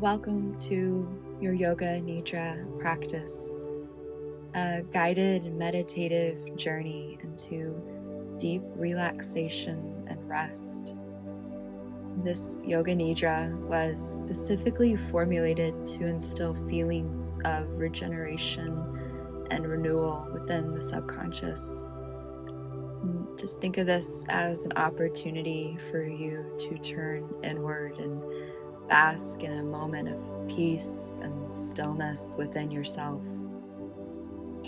Welcome to your Yoga Nidra practice, a guided meditative journey into deep relaxation and rest. This Yoga Nidra was specifically formulated to instill feelings of regeneration and renewal within the subconscious. Just think of this as an opportunity for you to turn inward and bask in a moment of peace and stillness within yourself,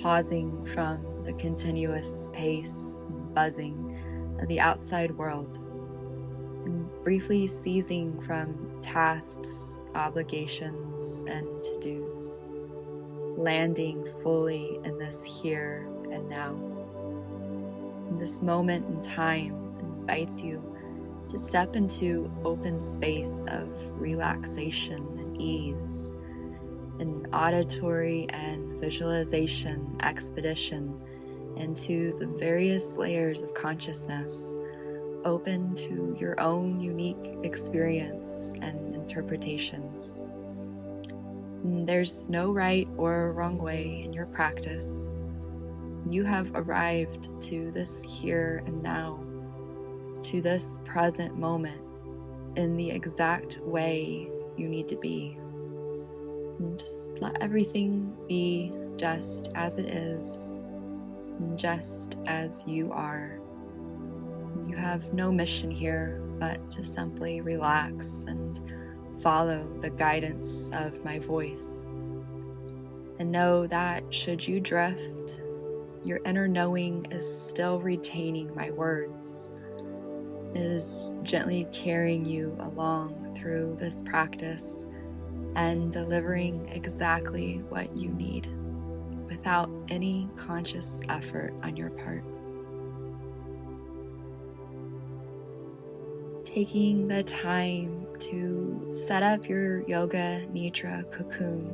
pausing from the continuous pace and buzzing of the outside world, and briefly ceasing from tasks, obligations, and to-dos, landing fully in this here and now. And this moment in time invites you to step into open space of relaxation and ease, an auditory and visualization expedition into the various layers of consciousness, open to your own unique experience and interpretations. And there's no right or wrong way in your practice. You have arrived to this here and now, to this present moment in the exact way you need to be. And just let everything be just as it is, and just as you are. You have no mission here but to simply relax and follow the guidance of my voice. And know that should you drift, your inner knowing is still retaining my words. It is gently carrying you along through this practice and delivering exactly what you need without any conscious effort on your part. Taking the time to set up your Yoga Nidra cocoon,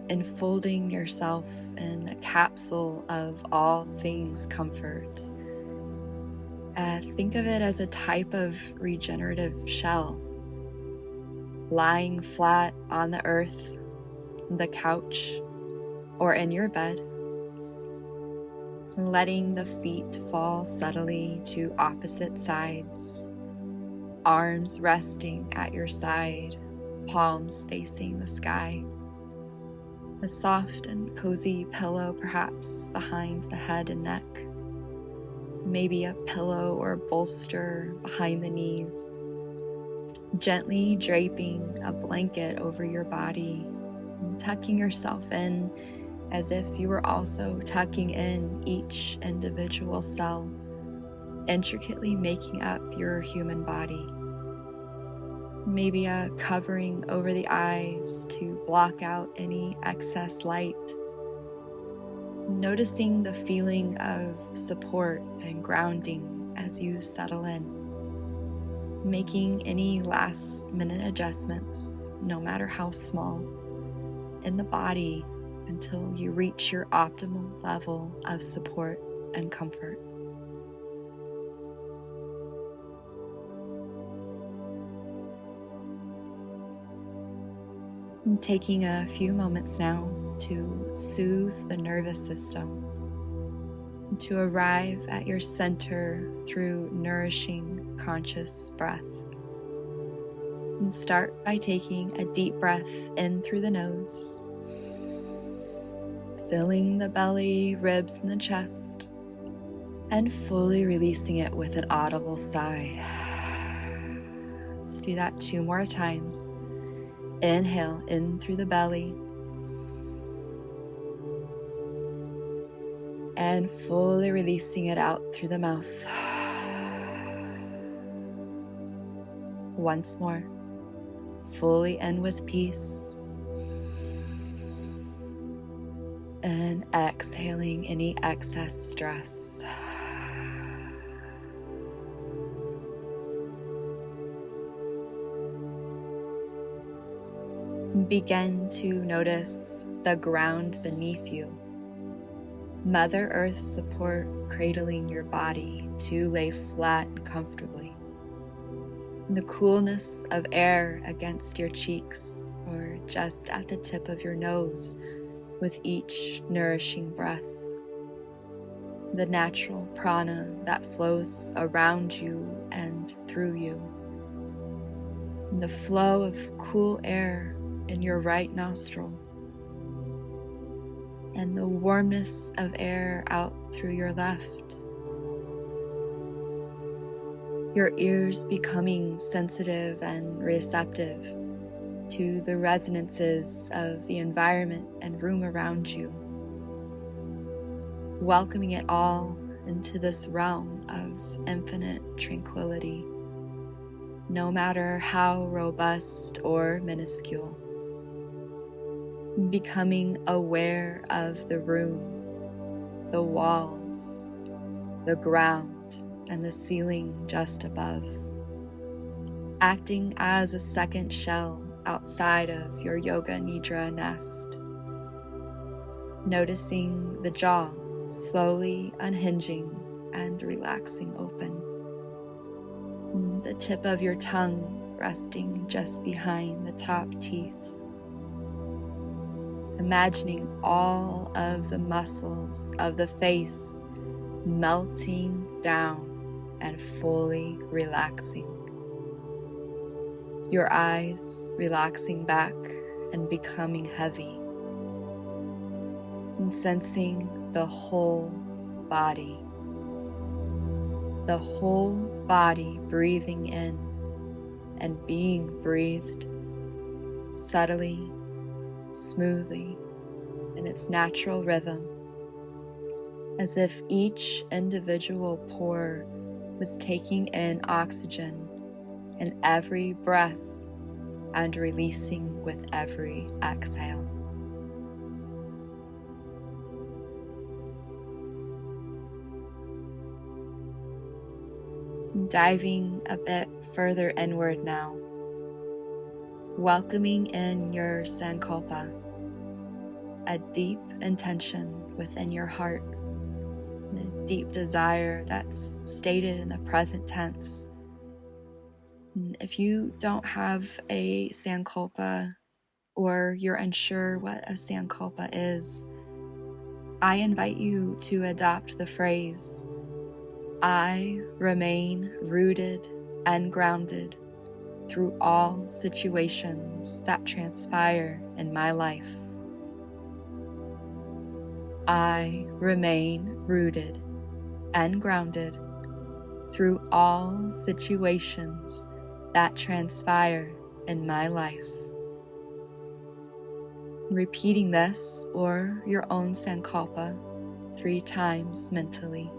enfolding yourself in a capsule of all things comfort. Think of it as a type of regenerative shell, lying flat on the earth, the couch, or in your bed, letting the feet fall subtly to opposite sides, arms resting at your side, palms facing the sky, a soft and cozy pillow perhaps behind the head and neck, maybe a pillow or bolster behind the knees, gently draping a blanket over your body, and tucking yourself in as if you were also tucking in each individual cell, intricately making up your human body. Maybe a covering over the eyes to block out any excess light. Noticing the feeling of support and grounding as you settle in. Making any last-minute adjustments, no matter how small, in the body until you reach your optimal level of support and comfort. And taking a few moments now to soothe the nervous system, to arrive at your center through nourishing, conscious breath. And start by taking a deep breath in through the nose, filling the belly, ribs, and the chest, and fully releasing it with an audible sigh. Let's do that 2 more times. Inhale in through the belly, and fully releasing it out through the mouth. Once more, fully in with peace, and exhaling any excess stress. Begin to notice the ground beneath you. Mother Earth's support cradling your body to lay flat and comfortably. the coolness of air against your cheeks or just at the tip of your nose with each nourishing breath. The natural prana that flows around you and through you. And the flow of cool air in your right nostril. And the warmness of air out through your left. Your ears becoming sensitive and receptive to the resonances of the environment and room around you, welcoming it all into this realm of infinite tranquility, no matter how robust or minuscule. Becoming aware of the room, the walls, the ground, and the ceiling just above, acting as a second shell outside of your Yoga Nidra nest. Noticing the jaw slowly unhinging and relaxing open. The tip of your tongue resting just behind the top teeth. Imagining all of the muscles of the face melting down and fully relaxing. Your eyes relaxing back and becoming heavy. And sensing the whole body. The whole body breathing in and being breathed subtly, smoothly, in its natural rhythm, as if each individual pore was taking in oxygen in every breath and releasing with every exhale. Diving a bit further inward now, welcoming in your sankalpa, a deep intention within your heart, a deep desire that's stated in the present tense. And if you don't have a sankalpa or you're unsure what a sankalpa is, I invite you to adopt the phrase, I remain rooted and grounded through all situations that transpire in my life. I remain rooted and grounded through all situations that transpire in my life. Repeating this or your own sankalpa 3 times mentally.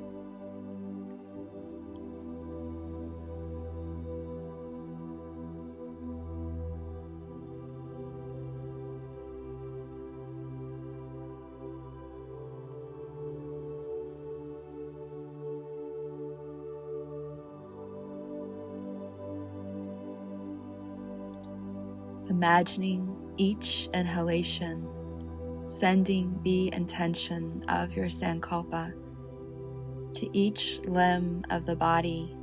Imagining each inhalation, sending the intention of your sankalpa to each limb of the body,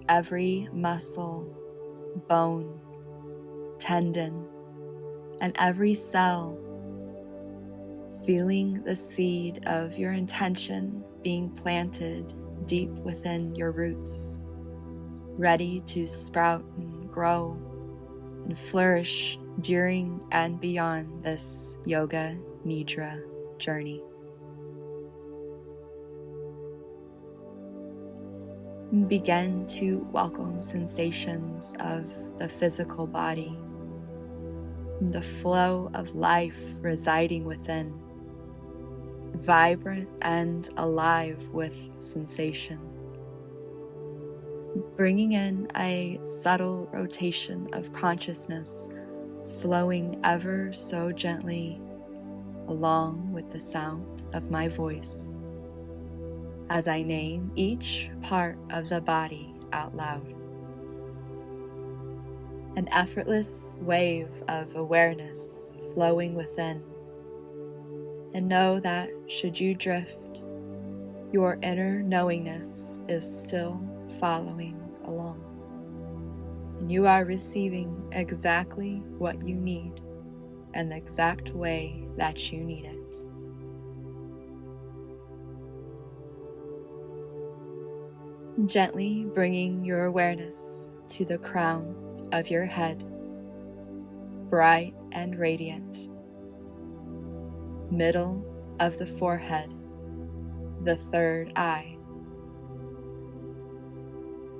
every muscle, bone, tendon, and every cell, feeling the seed of your intention being planted deep within your roots, ready to sprout and grow and flourish during and beyond this Yoga Nidra journey. Begin to welcome sensations of the physical body, the flow of life residing within, vibrant and alive with sensation. Bringing in a subtle rotation of consciousness flowing ever so gently along with the sound of my voice as I name each part of the body out loud. An effortless wave of awareness flowing within, and know that should you drift, your inner knowingness is still following along. and you are receiving exactly what you need and the exact way that you need it. Gently bringing your awareness to the crown of your head, bright and radiant, middle of the forehead, the third eye,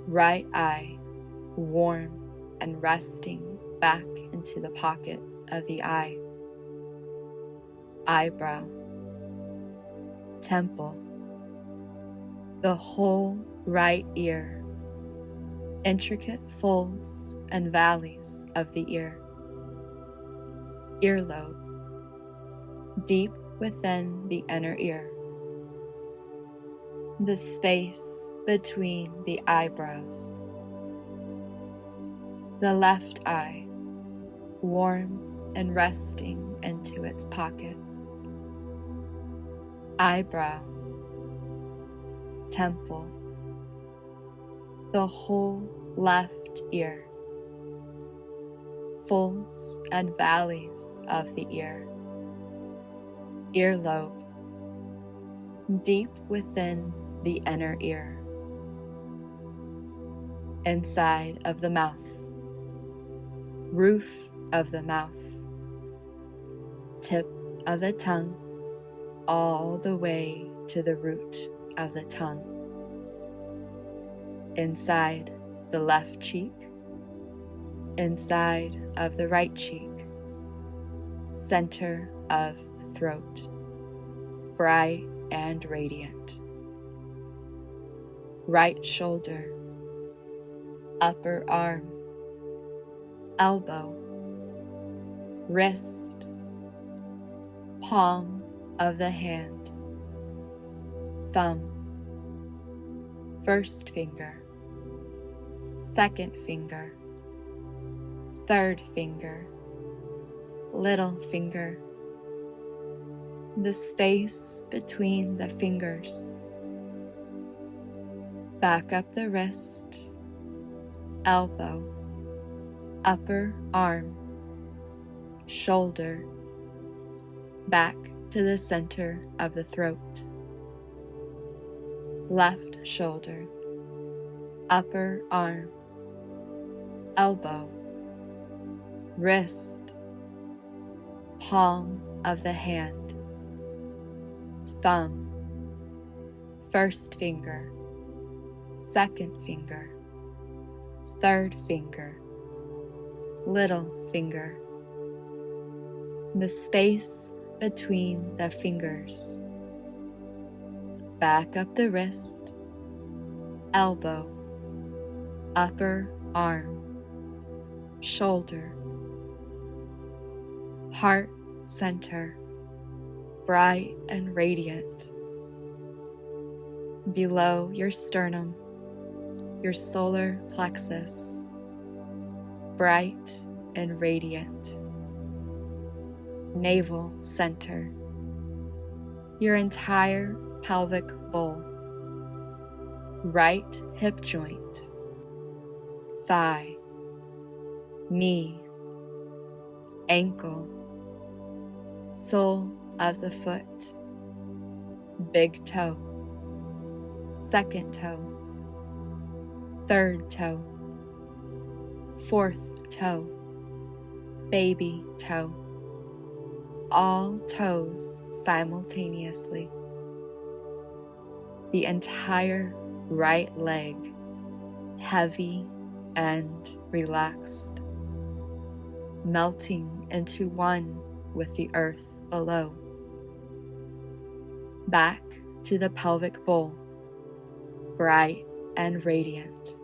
right eye warm and resting back into the pocket of the eye, eyebrow, temple, the whole right ear, intricate folds and valleys of the ear, earlobe, deep within the inner ear, the space between the eyebrows, the left eye, warm and resting into its pocket, eyebrow, temple, the whole left ear, folds and valleys of the ear, earlobe, deep within the inner ear, inside of the mouth, roof of the mouth, tip of the tongue, all the way to the root of the tongue, inside the left cheek, inside of the right cheek, center of the throat, bright and radiant, right shoulder, upper arm, elbow, wrist, palm of the hand, thumb, first finger, second finger, third finger, little finger, the space between the fingers, back up the wrist, elbow, upper arm, shoulder, back to the center of the throat, left shoulder, upper arm, elbow, wrist, palm of the hand, thumb, first finger, second finger, third finger, little finger, the space between the fingers, back up the wrist, elbow, upper arm, shoulder, heart center, bright and radiant, below your sternum, your solar plexus, bright and radiant, navel center, your entire pelvic bowl, right hip joint, thigh, knee, ankle, sole of the foot, big toe, second toe, third toe, fourth toe, baby toe, all toes simultaneously, the entire right leg heavy and relaxed, melting into one with the earth below, back to the pelvic bowl, bright and radiant,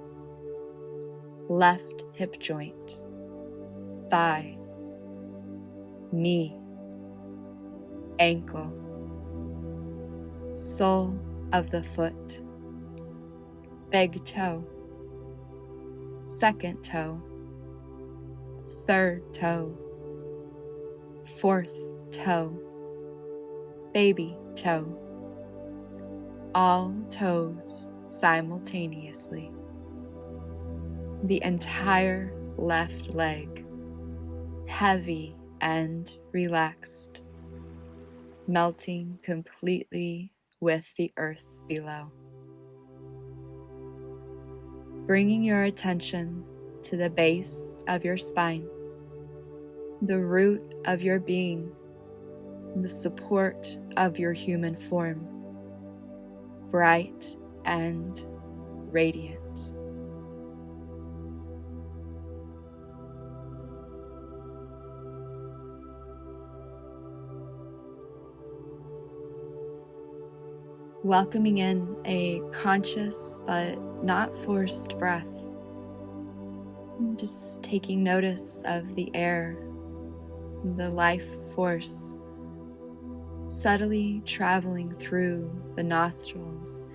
left hip joint, thigh, knee, ankle, sole of the foot, big toe, second toe, third toe, fourth toe, baby toe, all toes simultaneously, the entire left leg, heavy and relaxed, melting completely with the earth below. Bringing your attention to the base of your spine, the root of your being, the support of your human form, bright and radiant. Welcoming in a conscious but not forced breath. Just taking notice of the air, the life force subtly traveling through the nostrils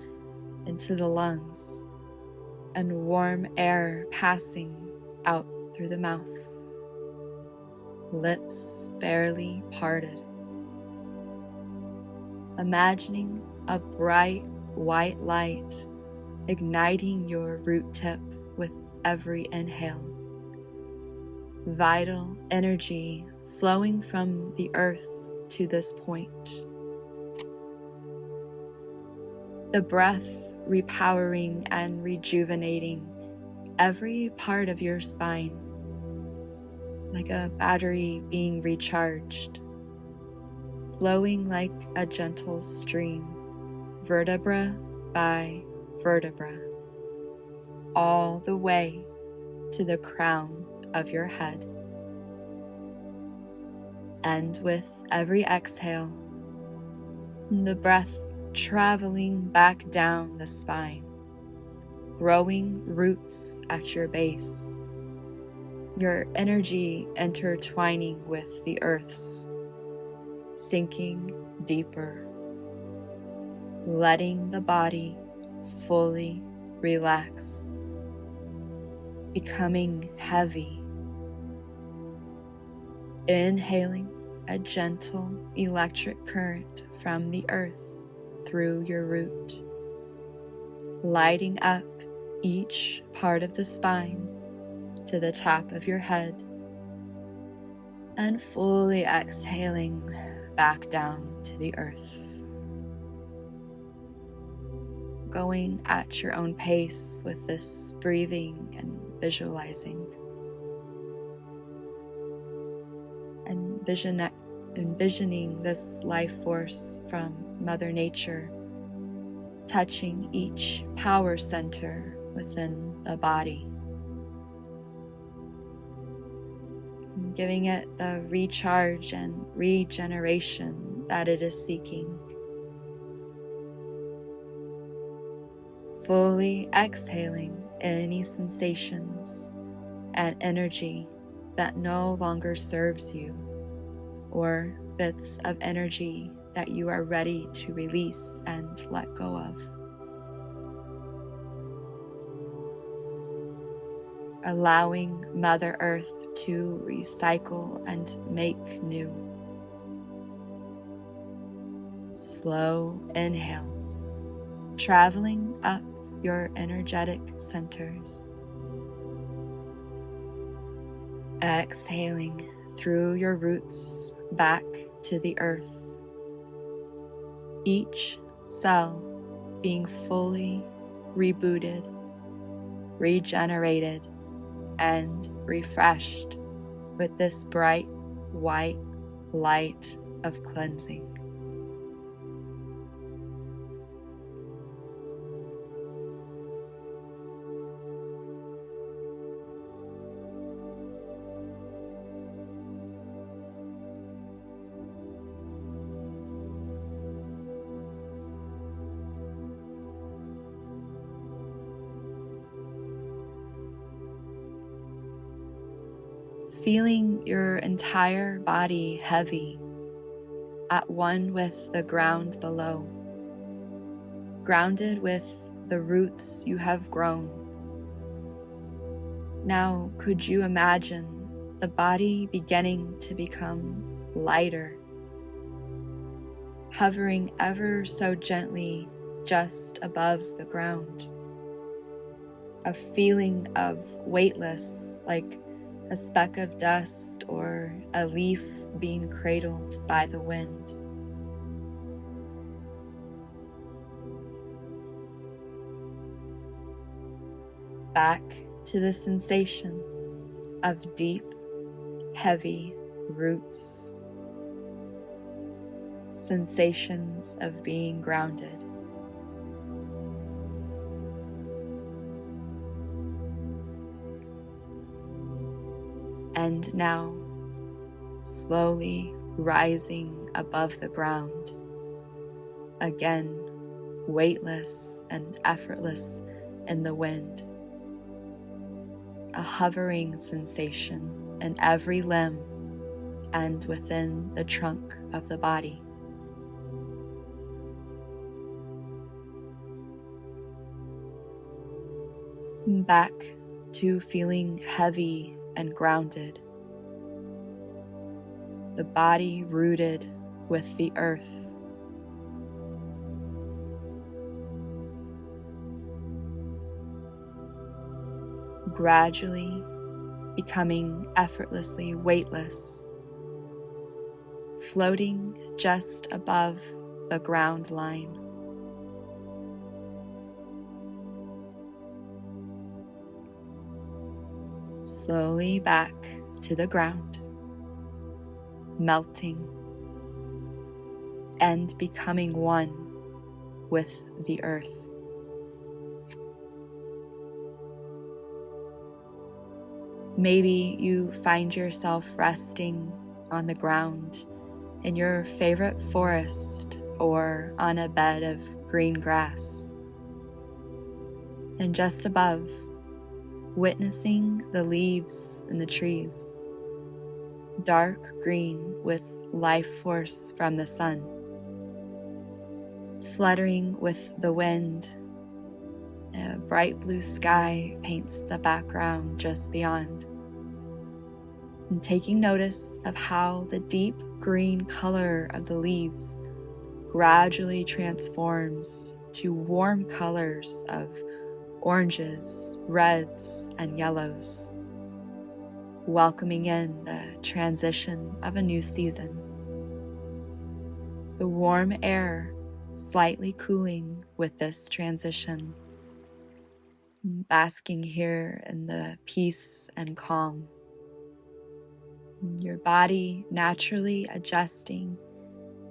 into the lungs, and warm air passing out through the mouth, lips barely parted. Imagining a bright white light igniting your root tip with every inhale. Vital energy flowing from the earth to this point. The breath repowering and rejuvenating every part of your spine, like a battery being recharged, flowing like a gentle stream, vertebra by vertebra, all the way to the crown of your head. And with every exhale, the breath traveling back down the spine, growing roots at your base, your energy intertwining with the earth's, sinking deeper, letting the body fully relax, becoming heavy. Inhaling a gentle electric current from the earth through your root, lighting up each part of the spine to the top of your head, and fully exhaling back down to the earth. Going at your own pace with this breathing and visualizing. Envisioning this life force from Mother Nature touching each power center within the body, giving it the recharge and regeneration that it is seeking. Fully exhaling any sensations and energy that no longer serves you, or bits of energy that you are ready to release and let go of. Allowing Mother Earth to recycle and make new. Slow inhales, traveling up your energetic centers. Exhaling through your roots back to the earth. Each cell being fully rebooted, regenerated, and refreshed with this bright white light of cleansing. Feeling your entire body heavy, at one with the ground below, grounded with the roots you have grown. Now, could you imagine the body beginning to become lighter, hovering ever so gently just above the ground, a feeling of weightless, like a speck of dust or a leaf being cradled by the wind. Back to the sensation of deep, heavy roots, sensations of being grounded. And now, slowly rising above the ground, again weightless and effortless in the wind. A hovering sensation in every limb and within the trunk of the body. Back to feeling heavy and grounded. The body rooted with the earth. Gradually becoming effortlessly weightless, floating just above the ground line. Slowly back to the ground, melting and becoming one with the earth. Maybe you find yourself resting on the ground in your favorite forest or on a bed of green grass. And just above, witnessing the leaves in the trees, dark green with life force from the sun, fluttering with the wind. A bright blue sky paints the background just beyond. And taking notice of how the deep green color of the leaves gradually transforms to warm colors of oranges, reds, and yellows, welcoming in the transition of a new season. The warm air slightly cooling with this transition, basking here in the peace and calm. Your body naturally adjusting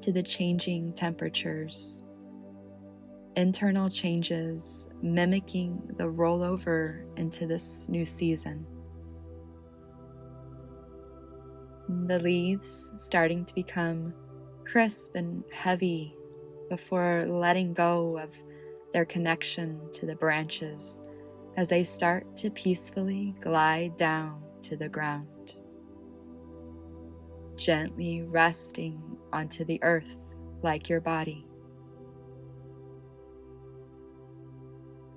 to the changing temperatures, internal changes mimicking the rollover into this new season. The leaves starting to become crisp and heavy before letting go of their connection to the branches as they start to peacefully glide down to the ground, gently resting onto the earth like your body.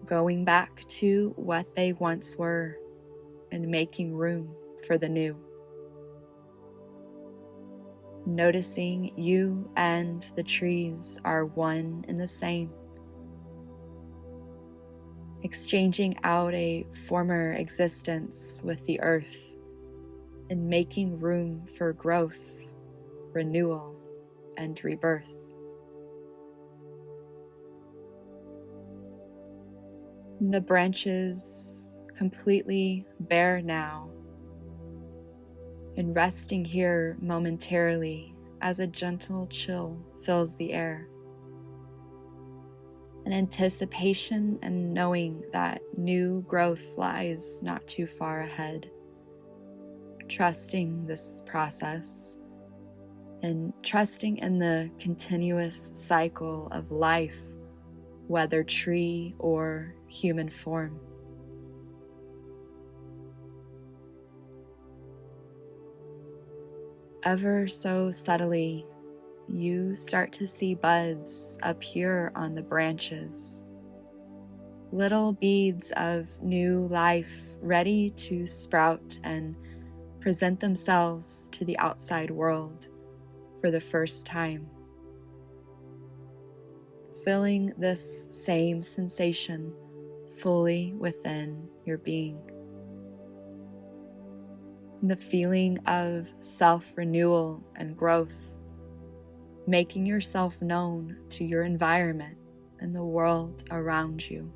Going back to what they once were and making room for the new. Noticing you and the trees are one and the same. Exchanging out a former existence with the earth and making room for growth, renewal, and rebirth. The branches completely bare now, and resting here momentarily as a gentle chill fills the air. An anticipation and knowing that new growth lies not too far ahead. Trusting this process and trusting in the continuous cycle of life, whether tree or human form. Ever so subtly, you start to see buds appear on the branches, little beads of new life ready to sprout and present themselves to the outside world for the first time. Feeling this same sensation fully within your being. The feeling of self-renewal and growth, making yourself known to your environment and the world around you,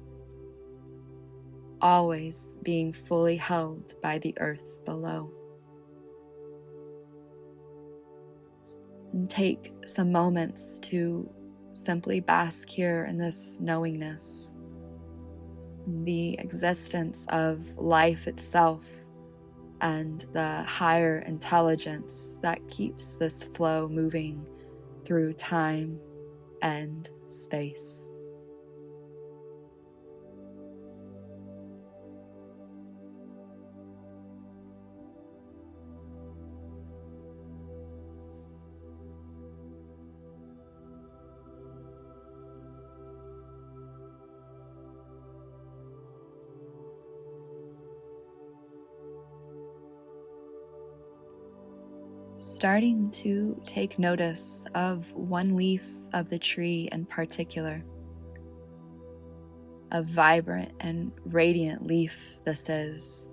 always being fully held by the earth below. And take some moments to simply bask here in this knowingness, the existence of life itself, and the higher intelligence that keeps this flow moving through time and space. Starting to take notice of one leaf of the tree in particular. A vibrant and radiant leaf this is.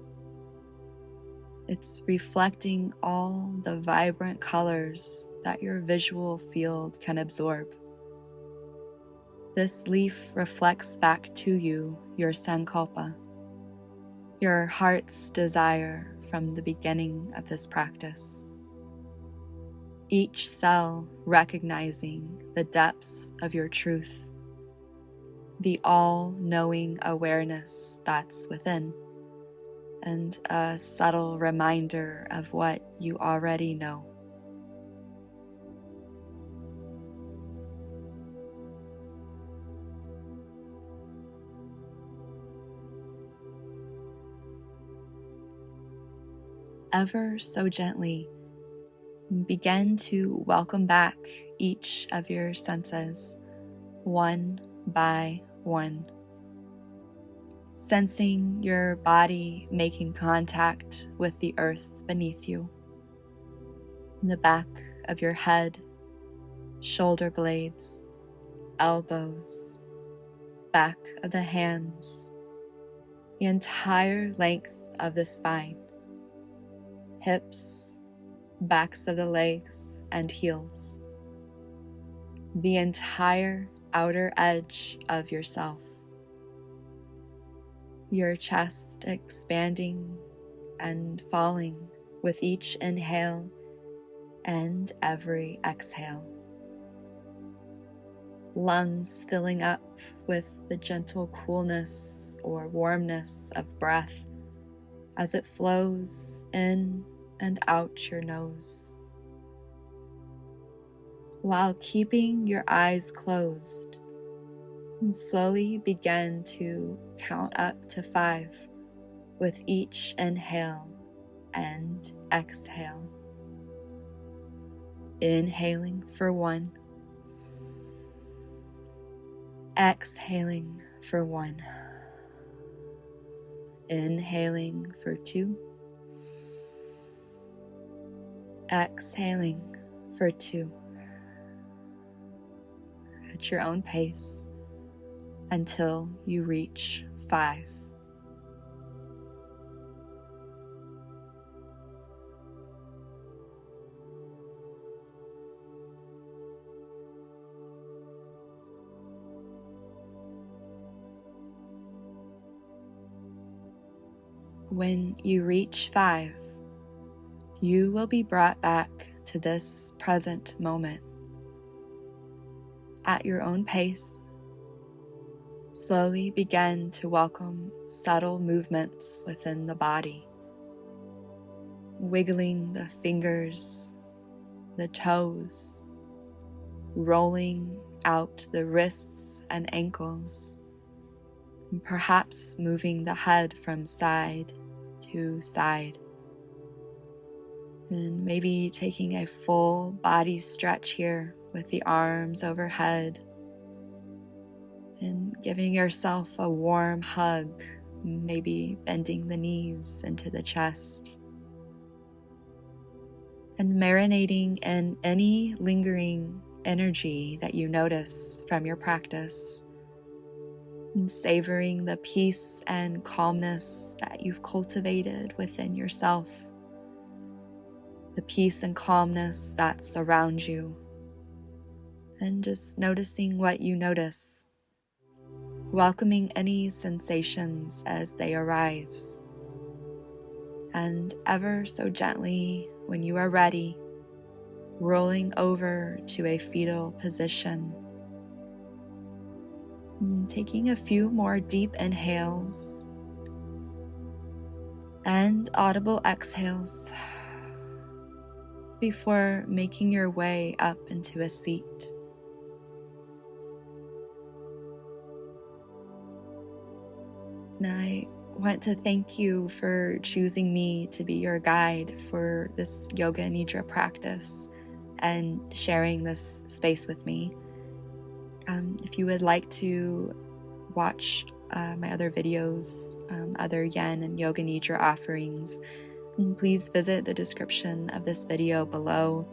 It's reflecting all the vibrant colors that your visual field can absorb. This leaf reflects back to you your sankalpa, your heart's desire from the beginning of this practice. Each cell recognizing the depths of your truth, the all-knowing awareness that's within, and a subtle reminder of what you already know. Ever so gently, begin to welcome back each of your senses, one by one. Sensing your body making contact with the earth beneath you. In the back of your head, shoulder blades, elbows, back of the hands, the entire length of the spine, hips, backs of the legs and heels, the entire outer edge of yourself, your chest expanding and falling with each inhale and every exhale, lungs filling up with the gentle coolness or warmness of breath as it flows in and out your nose, while keeping your eyes closed, and slowly begin to count up to 5 with each inhale and exhale. Inhaling for 1, exhaling for 1, inhaling for 2, exhaling for 2, at your own pace until you reach 5. When you reach 5, you will be brought back to this present moment. At your own pace, slowly begin to welcome subtle movements within the body, wiggling the fingers, the toes, rolling out the wrists and ankles, and perhaps moving the head from side to side. And maybe taking a full body stretch here with the arms overhead and giving yourself a warm hug, maybe bending the knees into the chest. And marinating in any lingering energy that you notice from your practice, and savoring the peace and calmness that you've cultivated within yourself, the peace and calmness that's around you, and just noticing what you notice, welcoming any sensations as they arise, and ever so gently, when you are ready, rolling over to a fetal position. And taking a few more deep inhales and audible exhales before making your way up into a seat. And I want to thank you for choosing me to be your guide for this Yoga Nidra practice and sharing this space with me. If you would like to watch my other videos, other Yen and Yoga Nidra offerings, please visit the description of this video below.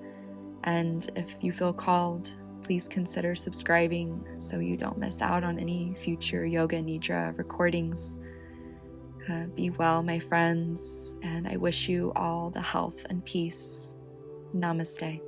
And if you feel called, please consider subscribing so you don't miss out on any future Yoga Nidra recordings. Be well, my friends, and I wish you all the health and peace. Namaste.